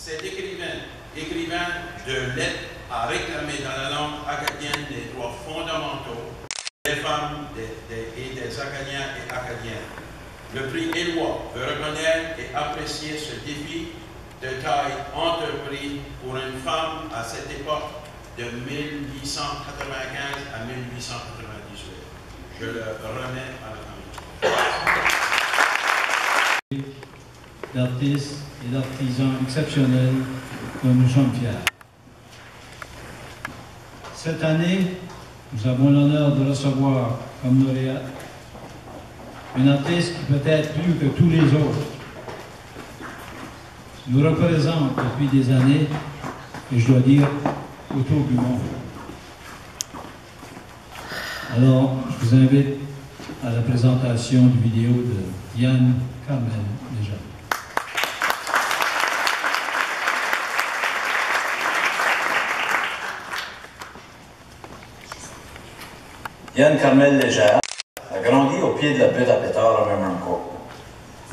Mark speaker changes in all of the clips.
Speaker 1: Cet écrivain de lettres a réclamé dans la langue acadienne des droits fondamentaux des femmes et des Acadiens et Acadiennes. Le prix Éloi veut reconnaître et apprécier ce défi de taille entrepris pour une femme à cette époque de 1895 à 1898. Je le remets à la famille.
Speaker 2: D'artistes et d'artisans exceptionnels dont nous sommes fiers. Cette année, nous avons l'honneur de recevoir comme lauréate une artiste qui peut être plus que tous les autres nous représente depuis des années, et je dois dire, autour du monde. Alors, je vous invite à la présentation du vidéo de Diane Carmel Léger.
Speaker 3: Diane Carmel Léger a grandi au pied de la butte à pétard à Memramcook.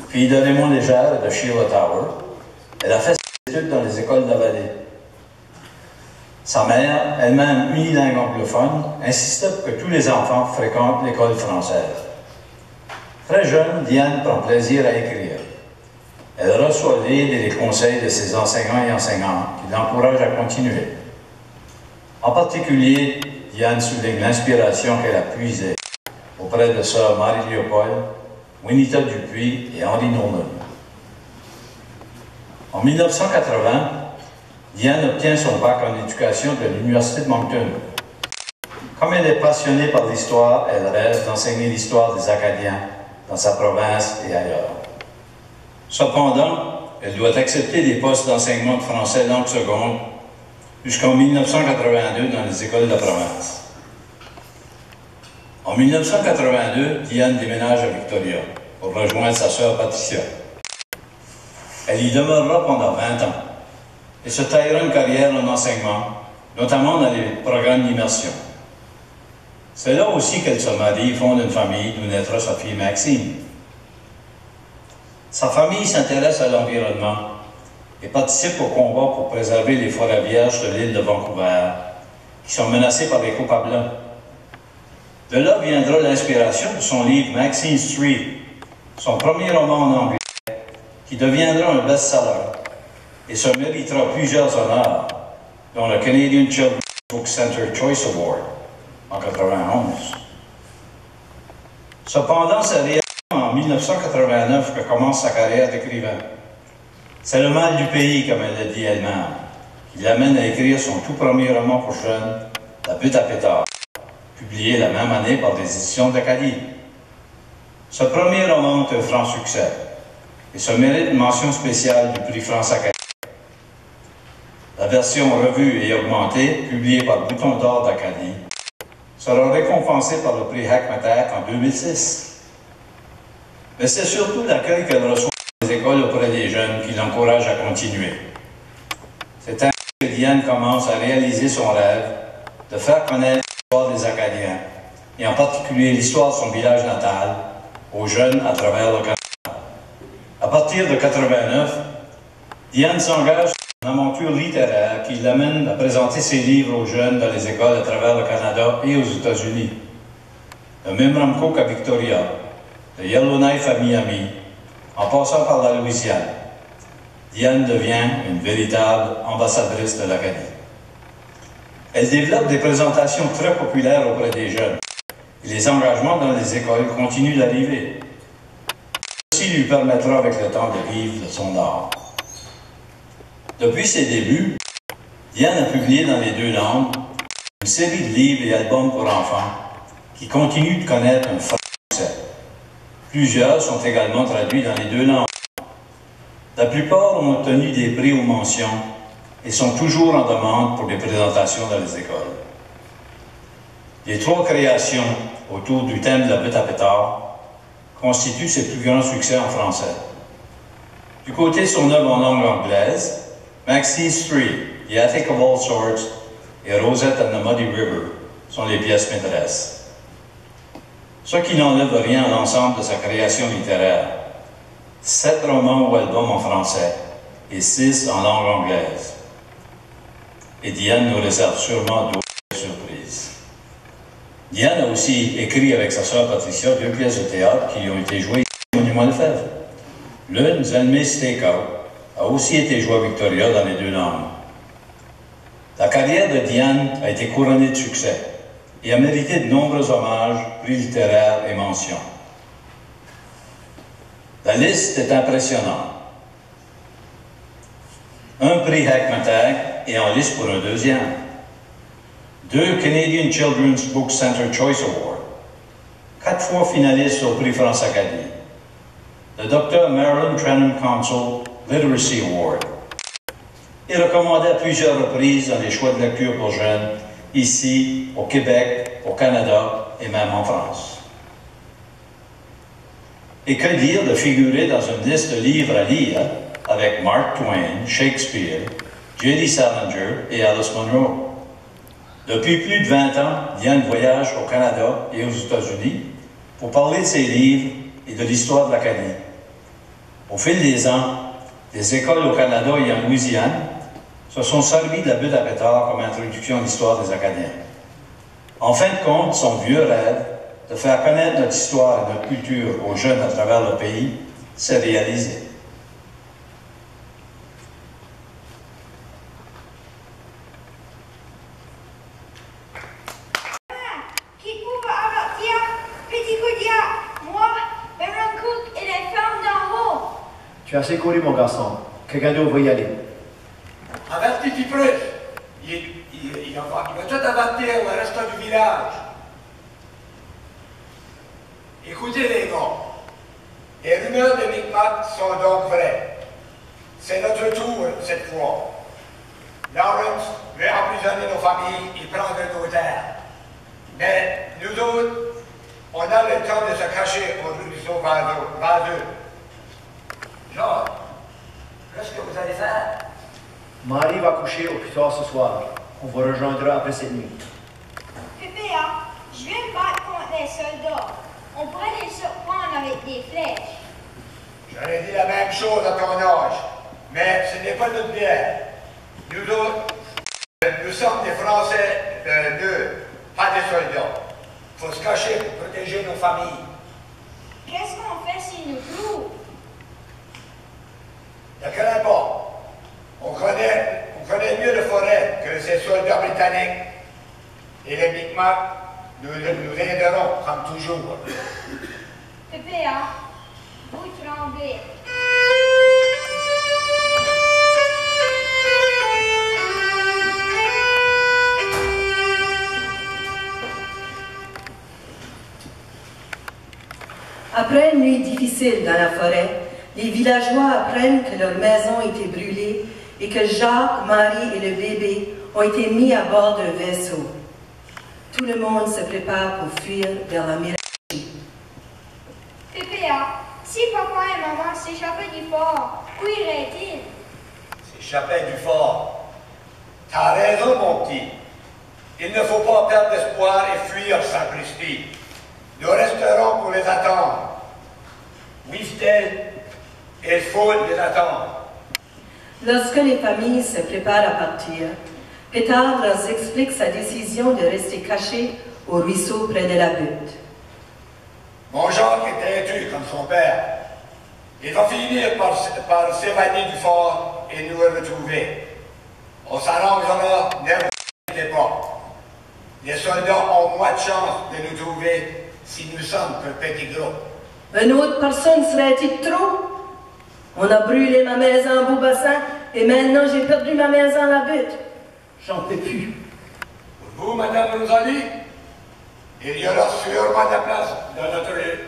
Speaker 3: Fille de Raymond Léger et de Sheila Tower, elle a fait ses études dans les écoles de la vallée. Sa mère, elle-même unilingue anglophone, insistait pour que tous les enfants fréquentent l'école française. Très jeune, Diane prend plaisir à écrire. Elle reçoit l'aide et les conseils de ses enseignants et enseignantes qui l'encouragent à continuer. En particulier, Diane souligne l'inspiration qu'elle a puisée auprès de sœurs Marie-Léopold, Winita Dupuis et Henri Norman. En 1980, Diane obtient son bac en éducation de l'Université de Moncton. Comme elle est passionnée par l'histoire, elle rêve d'enseigner l'histoire des Acadiens dans sa province et ailleurs. Cependant, elle doit accepter des postes d'enseignement de français langue seconde jusqu'en 1982 dans les écoles de la province. En 1982, Diane déménage à Victoria pour rejoindre sa sœur Patricia. Elle y demeurera pendant 20 ans et se taillera une carrière en enseignement, notamment dans les programmes d'immersion. C'est là aussi qu'elle se marie et fonde une famille d'où naîtra sa fille Maxine. Sa famille s'intéresse à l'environnement et participe au combat pour préserver les forêts vierges de l'île de Vancouver, qui sont menacées par les coupes à blanc. De là viendra l'inspiration de son livre Maxine Street, son premier roman en anglais, qui deviendra un best-seller et se méritera plusieurs honneurs, dont le Canadian Children's Book Center Choice Award en 1991. Cependant, c'est réellement en 1989 que commence sa carrière d'écrivain. C'est le mal du pays, comme elle le dit elle-même, qui l'amène à écrire son tout premier roman pour jeunes, La butte à pétard, publié la même année par des éditions d'Acadie. Ce premier roman est un franc succès et se mérite une mention spéciale du prix France Acadie. La version revue et augmentée, publiée par Bouton d'Or d'Acadie, sera récompensée par le prix Hackmatack en 2006. Mais c'est surtout l'accueil qu'elle reçoit dans les écoles auprès des jeunes qui l'encourage à continuer. C'est ainsi que Diane commence à réaliser son rêve de faire connaître l'histoire des Acadiens, et en particulier l'histoire de son village natal, aux jeunes à travers le Canada. À partir de 1989, Diane s'engage dans une aventure littéraire qui l'amène à présenter ses livres aux jeunes dans les écoles à travers le Canada et aux États-Unis. De Memramcook à Victoria, de Yellowknife à Miami, en passant par la Louisiane, Diane devient une véritable ambassadrice de l'Acadie. Elle développe des présentations très populaires auprès des jeunes, et les engagements dans les écoles continuent d'arriver. Ceci lui permettra avec le temps de vivre de son art. Depuis ses débuts, Diane a publié dans les 2 langues une série de livres et albums pour enfants qui continuent de connaître un fort succès. Plusieurs sont également traduits dans les 2 langues. La plupart ont obtenu des prix ou mentions et sont toujours en demande pour des présentations dans les écoles. Les 3 créations autour du thème de la butte à pétard constituent ses plus grands succès en français. Du côté de son œuvre en langue anglaise, Maxine Street, The Attic of All Sorts et Rosette and the Muddy River sont les pièces maîtresses. Ce qui n'enlève rien à l'ensemble de sa création littéraire. 7 romans ou albums en français et 6 en langue anglaise. Et Diane nous réserve sûrement d'autres surprises. Diane a aussi écrit avec sa sœur Patricia 2 pièces de théâtre qui ont été jouées au Monument Lefebvre. L'une, Zelmé Stakeout, a aussi été jouée à Victoria dans les 2 langues. La carrière de Diane a été couronnée de succès et a mérité de nombreux hommages, prix littéraires et mentions. La liste est impressionnante. Un prix Hackmatag et en liste pour un deuxième. 2 Canadian Children's Book Centre Choice Award. 4 fois finaliste au prix France Acadie. Le Dr. Marilyn Trenham Council Literacy Award. Et recommandé à plusieurs reprises dans les choix de lecture pour jeunes, ici, au Québec, au Canada et même en France. Et que dire de figurer dans une liste de livres à lire avec Mark Twain, Shakespeare, J.D. Salinger et Alice Munro. Depuis plus de 20 ans, Diane voyage au Canada et aux États-Unis pour parler de ses livres et de l'histoire de l'Acadie. Au fil des ans, des écoles au Canada et en Louisiane se sont servis de la butte à pétard comme introduction à l'histoire des Acadiens. En fin de compte, son vieux rêve de faire connaître notre histoire et notre culture aux jeunes à travers le pays s'est réalisé.
Speaker 4: Tu es assez connu, mon garçon. Quelqu'un d'autre va y aller.
Speaker 5: Avertis-tu plus. Il va tout avertir le reste du village. Écoutez les gars. Les rumeurs de Micmac sont donc vraies. C'est notre tour cette fois. Lawrence veut emprisonner nos familles et prendre nos terres. Mais nous autres, on a le temps de se cacher au ruisseau vaseux. Georges, qu'est-ce que vous allez faire?
Speaker 4: Marie va coucher au plus tard ce soir. On vous rejoindra après cette nuit.
Speaker 6: Pépéa, je vais me battre contre les soldats. On pourrait les surprendre avec des flèches.
Speaker 5: J'aurais dit la même chose à ton âge, mais ce n'est pas notre bière. Nous autres, nous sommes des Français pas des soldats. Il faut se cacher pour protéger nos familles.
Speaker 6: Qu'est-ce qu'on fait s'ils nous clouent?
Speaker 5: Ne crains pas. On connaît mieux le forêt que ces soldats britanniques. Et les Micmacs nous aideront, comme toujours.
Speaker 6: Pépéa, vous tremblez.
Speaker 7: Après une nuit difficile dans la forêt, les villageois apprennent que leur maison a été brûlée et que Jacques, Marie et le bébé ont été mis à bord d'un vaisseau. Tout le monde se prépare pour fuir vers la Mirabelle.
Speaker 6: Pépéa, si papa et maman s'échappaient du fort, où iraient-ils?
Speaker 5: S'échapper du fort. T'as raison, mon petit. Il ne faut pas perdre espoir et fuir, sapristi. Nous resterons pour les attendre. Oui, fidèle, il faut les attendre.
Speaker 7: Lorsque les familles se préparent à partir, Pétard leur explique sa décision de rester caché au ruisseau près de la butte.
Speaker 5: Mon Jacques est têtu comme son père. Il va finir par s'évader du fort et nous retrouver. On s'arrangera, ne vous inquiétez pas. Les soldats ont moins de chance de nous trouver si nous sommes un petit groupe.
Speaker 7: Une autre personne serait-il trop? On a brûlé ma maison à Beaubassin et maintenant j'ai perdu ma maison à la butte. J'en peux plus.
Speaker 5: Pour vous, Madame Rosalie, il y aura sûrement de la place dans notre rue.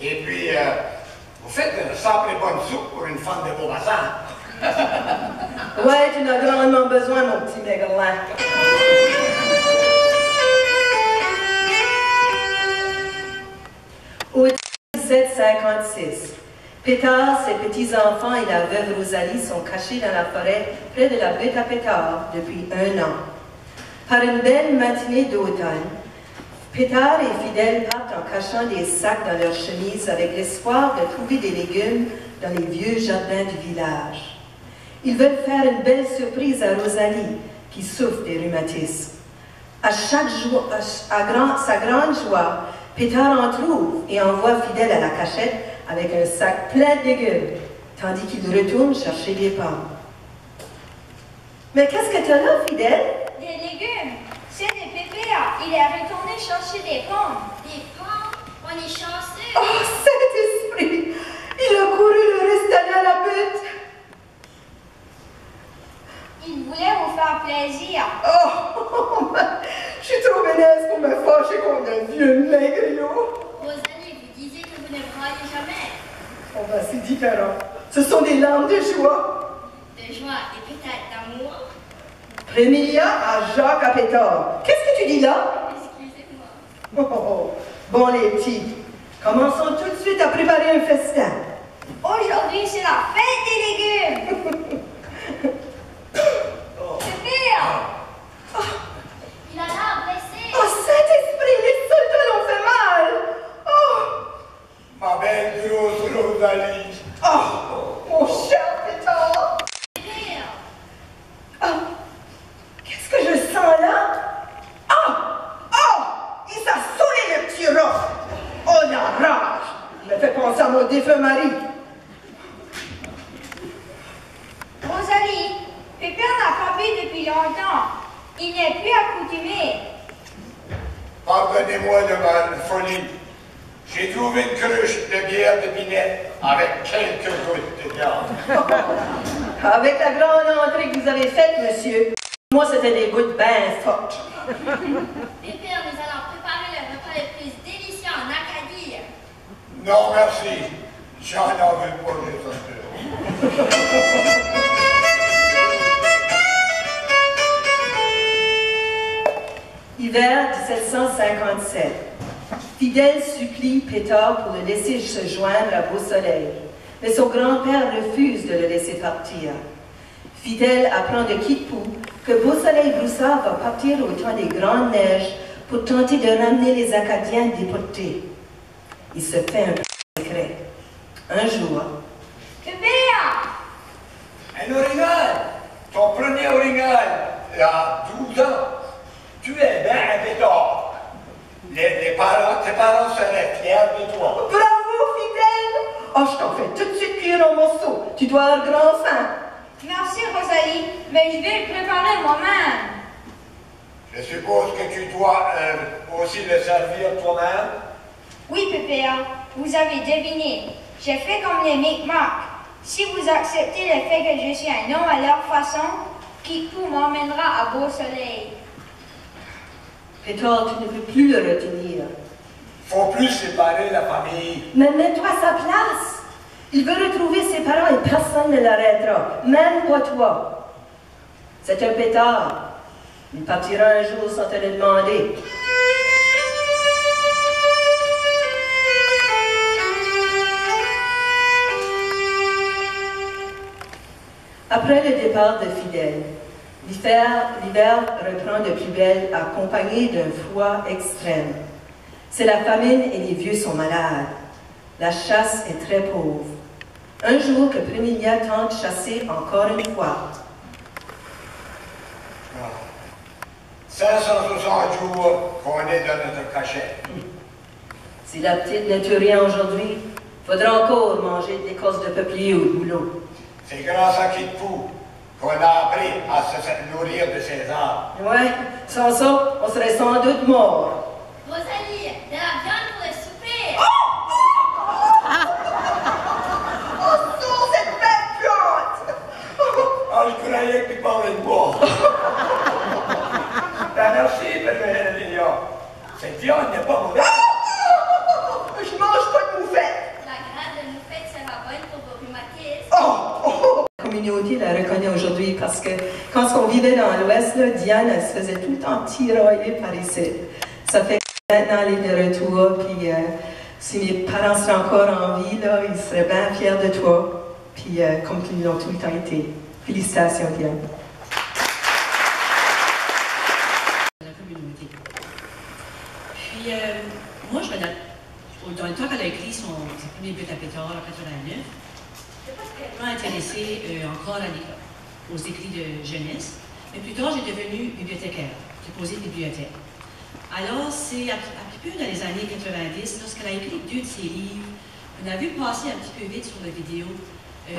Speaker 5: Et puis, vous faites une simple et bonne soupe pour une femme de Beaubassin.
Speaker 7: Ouais, tu en as grandement besoin, mon petit Maigreland. Au 1756, Pétard, ses petits-enfants et la veuve Rosalie sont cachés dans la forêt près de la butte à Pétard depuis 1 an. Par une belle matinée d'automne, Pétard et Fidèle partent en cachant des sacs dans leurs chemises avec l'espoir de trouver des légumes dans les vieux jardins du village. Ils veulent faire une belle surprise à Rosalie, qui souffre des rhumatismes. À sa grande joie, Pétard en trouve et envoie Fidèle à la cachette avec un sac plein de légumes, tandis qu'il retourne chercher des pommes. Mais qu'est-ce que tu as là, Fidèle?
Speaker 6: Des légumes. C'est des pépéas. Il est retourné chercher des pommes.
Speaker 8: Des pommes? On est chanceux.
Speaker 7: Oh, Saint-Esprit! Il a couru le restaurant à la butte.
Speaker 6: Il voulait vous faire plaisir.
Speaker 7: Oh, je suis trop bénesse pour me fâcher contre un vieux maigriot.
Speaker 8: Rosalie, vous disiez que vous ne braillez jamais.
Speaker 7: Oh, ben, c'est différent. Ce sont des larmes de joie.
Speaker 8: De joie et peut-être d'amour.
Speaker 7: Prémilia à Jacques à Pétard. Qu'est-ce que tu dis là?
Speaker 8: Excusez-moi.
Speaker 7: Oh, bon, les petits. Commençons tout de suite à préparer un festin.
Speaker 6: Aujourd'hui, c'est la fête des légumes. Pépéa!
Speaker 8: Il a l'air blessé.
Speaker 7: Oh, Saint-Esprit, les soldats l'ont fait mal. Oh,
Speaker 5: Ma belle grosse Rosalie.
Speaker 7: oh, mon cher Pétard.
Speaker 8: Père.
Speaker 7: Oh, qu'est-ce que je sens là? Oh, oh, il s'est saoulé le petit rat. Oh, la rage. Il me fait penser à mon défunt mari.
Speaker 6: Rosalie, Pépère n'a pas bu depuis longtemps. Il n'est plus accoutumé.
Speaker 5: Pardonnez-moi de ma folie. J'ai trouvé une cruche de bière de Binette avec quelques gouttes de viande.
Speaker 7: Avec la grande entrée que vous avez faite, monsieur, moi, c'était des gouttes bien fortes.
Speaker 8: Pépère, nous allons préparer le repas le plus délicieux en Acadie.
Speaker 5: Non, merci. J'en veux pas les autres.
Speaker 7: Hiver 1757. Fidèle supplie Pétard pour le laisser se joindre à Beau-Soleil, mais son grand-père refuse de le laisser partir. Fidèle apprend de Kipou que Beau-Soleil-Broussard va partir au temps des grandes neiges pour tenter de ramener les Acadiens déportés. Il se fait un secret. Un jour,
Speaker 6: Pépéa!
Speaker 5: Un orignal. Ton premier orignal, il a 12 ans. Tu es bien un pétard. Tes parents seraient fiers de toi.
Speaker 7: bravo, Fidèle! Oh, je t'en fais tout de suite cuire en morceaux. Tu dois avoir grand faim.
Speaker 6: Merci, Rosalie, mais je vais le préparer moi-même.
Speaker 5: Je suppose que tu dois aussi le servir toi-même.
Speaker 6: Oui, Pépéa, vous avez deviné. J'ai fait comme les Micmacs. Si vous acceptez le fait que je suis un homme à leur façon, Kipou m'emmènera à Beau-Soleil.
Speaker 7: Pétard, tu ne peux plus le retenir.
Speaker 5: Faut plus séparer la famille.
Speaker 7: Mais mets-toi à sa place. Il veut retrouver ses parents et personne ne l'arrêtera, même pas toi. C'est un pétard. Il partira un jour sans te le demander. Après le départ de Fidèle, l'hiver reprend de plus belle, accompagné d'un froid extrême. C'est la famine et les vieux sont malades. La chasse est très pauvre. Un jour que Prémilia tente de chasser encore une fois.
Speaker 5: 560 jours qu'on est dans notre cachette.
Speaker 7: Si la petite ne tue rien aujourd'hui, faudra encore manger de l'écorce de peuplier au boulot.
Speaker 5: C'est grâce à Kipou qu'on a appris à se nourrir de ses arbres.
Speaker 7: Ouais, sans ça, on serait sans doute mort.
Speaker 8: Rosalie, de la viande pour le souper.
Speaker 7: Oh, non, cette belle plante!
Speaker 5: Ah, je croyais que tu parlais de moi. Merci, belle Lilia. Cette viande n'est pas mauvaise.
Speaker 7: Je mange pas de moufette.
Speaker 8: La graine de moufette sera bonne pour vos rhumatismes.
Speaker 7: La communauté la reconnaît aujourd'hui parce que quand on vivait dans l'Ouest, là, Diane, elle se faisait tout le temps tirailler par ici. Ça fait que maintenant, elle est de retour, puis si mes parents seraient encore en vie, là, ils seraient bien fiers de toi, puis comme ils l'ont tout le temps été. Félicitations, Diane.
Speaker 9: La communauté. Puis, moi, dans le temps qu'elle a écrit son premier but à Pétard en 89, je n'étais pas très intéressée encore à l'école. aux écrits de jeunesse, mais plus tard, j'ai devenu bibliothécaire, préposée de bibliothèque. Alors, c'est un peu dans les années 90, lorsqu'elle a écrit 2 de ses livres, on a vu passer un petit peu vite sur la vidéo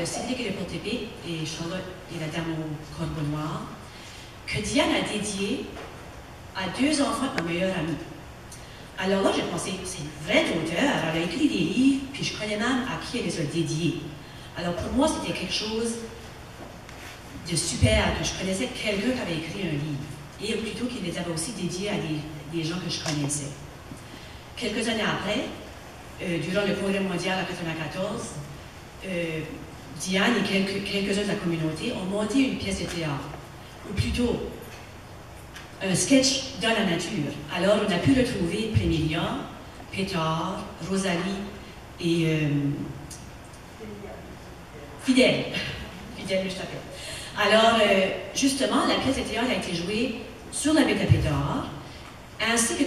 Speaker 9: Cédric et le Porte-Épée et Charlotte et la Dame au corbeau noir, que Diane a dédié à 2 enfants de ma meilleure amie. Alors là, j'ai pensé, c'est une vraie auteure, elle a écrit des livres, puis je connais même à qui elle les a dédiés. Alors pour moi, c'était quelque chose de super, que je connaissais quelqu'un qui avait écrit un livre, et plutôt qu'il les avait aussi dédiés à des gens que je connaissais. Quelques années après, durant le Congrès mondial en 1994, Diane et quelques-uns de la communauté ont monté une pièce de théâtre, ou plutôt un sketch dans la nature. Alors, on a pu retrouver Prémilia, Pétard, Rosalie et Fidèle. Fidèle, je t'appelle. Alors, justement, la pièce de théâtre a été jouée sur la baie de Pétard, ainsi que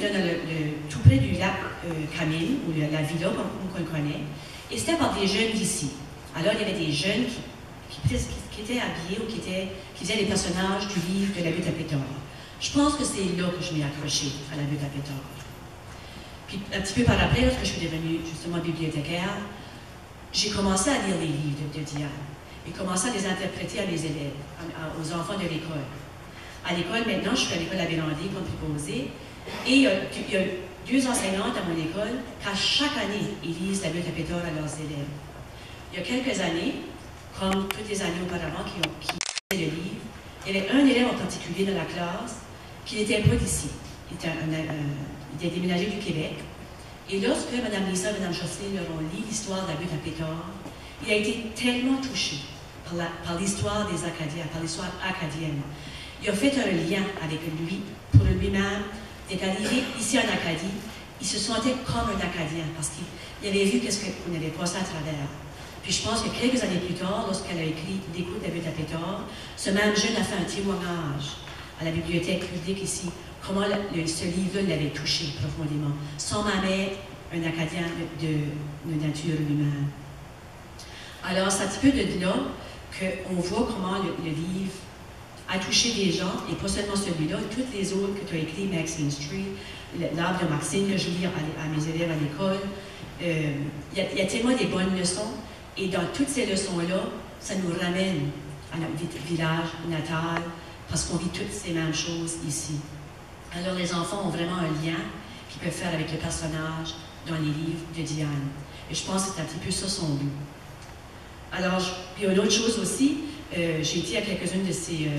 Speaker 9: tout près du lac Camille, ou la villa, comme on le connaît, et c'était par des jeunes d'ici. Alors, il y avait des jeunes qui étaient habillés ou qui faisaient les personnages du livre de la baie de Pétard. Je pense que c'est là que je m'ai accrochée à la baie de Pétard. Puis, un petit peu par après, lorsque je suis devenue justement bibliothécaire, j'ai commencé à lire les livres de Diane et commencé à les interpréter à mes élèves, aux enfants de l'école. À l'école, maintenant, je suis à l'école à Bélanger comme préposée, et il y a 2 enseignantes à mon école qui, chaque année, ils lisent la baie de Pétard à leurs élèves. Il y a quelques années, comme toutes les années auparavant qui lisaient le livre, il y avait un élève en particulier dans la classe qui n'était pas d'ici. Il était déménagé du Québec. Et lorsque Mme Lisa et Mme Jocelyn leur ont lu l'histoire de la baie de Pétard, il a été tellement touché par l'histoire des Acadiens, par l'histoire acadienne. Il a fait un lien avec lui, pour lui-même, d'être arrivé ici en Acadie. Il se sentait comme un Acadien, parce qu'il avait vu qu'est-ce qu'on avait passé à travers. Puis je pense que quelques années plus tard, lorsqu'elle a écrit L'écoute de la baie de Pétard, ce même jeune a fait un témoignage à la bibliothèque publique ici, comment ce livre-là l'avait touché profondément, sans même être un Acadien de nature lui-même. Alors, c'est un petit peu de là qu'on voit comment le livre a touché des gens, et pas seulement celui-là, toutes les autres que tu as écrits, Maxine Street, L'Arbre de Maxine, que je lis à mes élèves à l'école. Il y a tellement des bonnes leçons, et dans toutes ces leçons-là, ça nous ramène à notre village natal, parce qu'on vit toutes ces mêmes choses ici. Alors les enfants ont vraiment un lien qu'ils peuvent faire avec le personnage dans les livres de Diane. Et je pense que c'est un petit peu ça son but. Alors, puis une autre chose aussi, j'ai été à quelques-unes de ces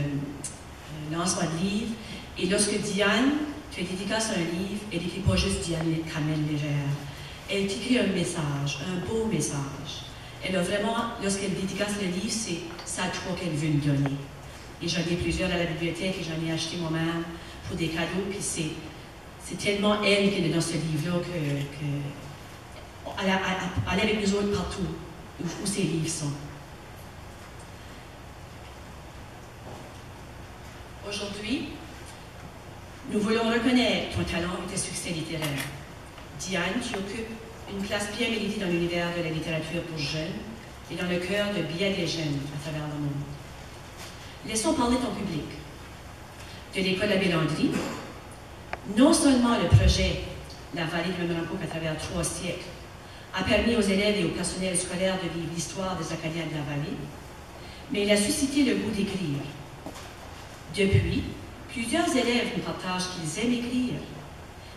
Speaker 9: lancements de livres, et lorsque Diane fait dédicace à un livre, elle n'écrit pas juste Diane Cramel légère. Elle écrit un message, un beau message. Elle a vraiment, lorsqu'elle dédicace le livre, c'est ça à toi qu'elle veut nous donner. Et j'en ai plusieurs à la bibliothèque et j'en ai acheté moi-même pour des cadeaux. Puis c'est tellement elle qui est dans ce livre-là qu'elle est avec nous autres partout où ces livres sont. Aujourd'hui, nous voulons reconnaître ton talent et tes succès littéraires. Diane, tu occupes une place bien méritée dans l'univers de la littérature pour jeunes et dans le cœur de bien des jeunes à travers le monde. Laissons parler ton public. De l'école à Bélandry, non seulement le projet La Vallée de Memramcook à travers 3 siècles a permis aux élèves et au personnel scolaire de vivre l'histoire des Acadiens de la vallée, mais il a suscité le goût d'écrire. Depuis, plusieurs élèves nous partagent qu'ils aiment écrire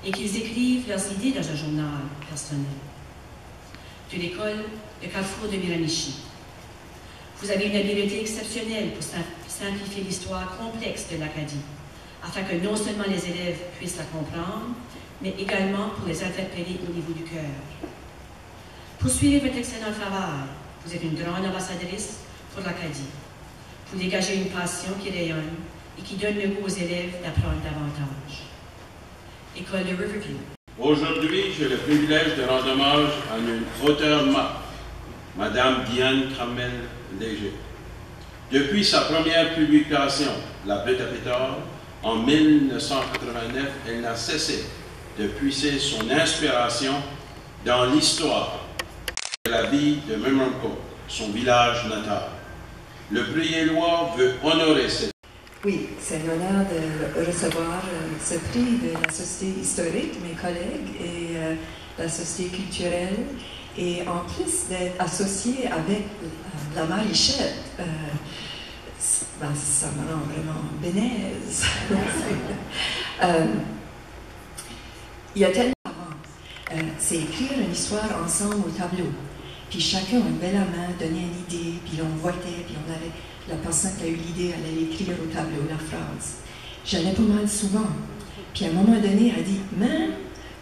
Speaker 9: et qu'ils écrivent leurs idées dans un journal personnel. De l'école de Carrefour de Miramichi, vous avez une habileté exceptionnelle pour simplifier l'histoire complexe de l'Acadie, afin que non seulement les élèves puissent la comprendre, mais également pour les interpeller au niveau du cœur. Poursuivez votre excellent travail. Vous êtes une grande ambassadrice pour l'Acadie. Vous dégagez une passion qui rayonne et qui donne le goût aux élèves d'apprendre davantage. École de Riverview.
Speaker 1: Aujourd'hui, j'ai le privilège de rendre hommage à une auteure Madame Diane Cramel-Léger. Depuis sa première publication, La baie de Pétard, en 1989, elle n'a cessé de puiser son inspiration dans l'histoire de la vie de Memramcook, son village natal. Le prix Éloi veut honorer cette.
Speaker 10: Oui, c'est un honneur de recevoir ce prix de la Société historique, mes collègues, et la Société culturelle. Et en plus d'être associé avec la Marichette, ça me rend vraiment bénaise. Il y a tellement avant. C'est écrire une histoire ensemble au tableau. Puis chacun levait la main, donnait une idée, puis on votait, puis on allait, la personne qui a eu l'idée allait écrire au tableau la phrase. J'allais pas mal souvent. Puis à un moment donné, elle a dit, mais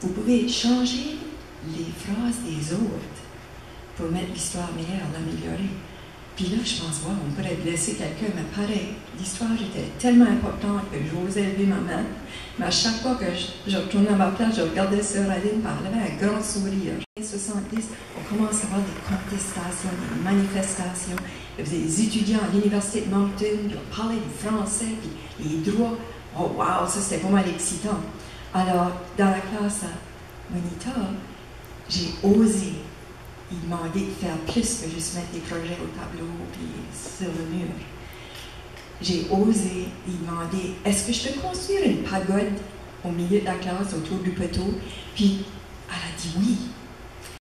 Speaker 10: vous pouvez changer les phrases des autres pour mettre l'histoire meilleure, l'améliorer. Puis là, je pense, wow, on pourrait blesser quelqu'un, mais pareil, l'histoire était tellement importante que j'osais lever ma main. Mais à chaque fois que je retournais à ma place, je regardais Sœur Aline par là, avec un grand sourire. En 1970, on commence à avoir des contestations, des manifestations. Il y avait des étudiants à l'Université de Moncton, puis on parlait du français, puis les droits. Oh wow, ça c'était pas mal excitant. Alors, dans la classe à Monita, j'ai osé lui demander de faire plus que juste mettre des projets au tableau puis sur le mur. J'ai osé lui demander, est-ce que je peux construire une pagode au milieu de la classe autour du poteau? Puis elle a dit oui.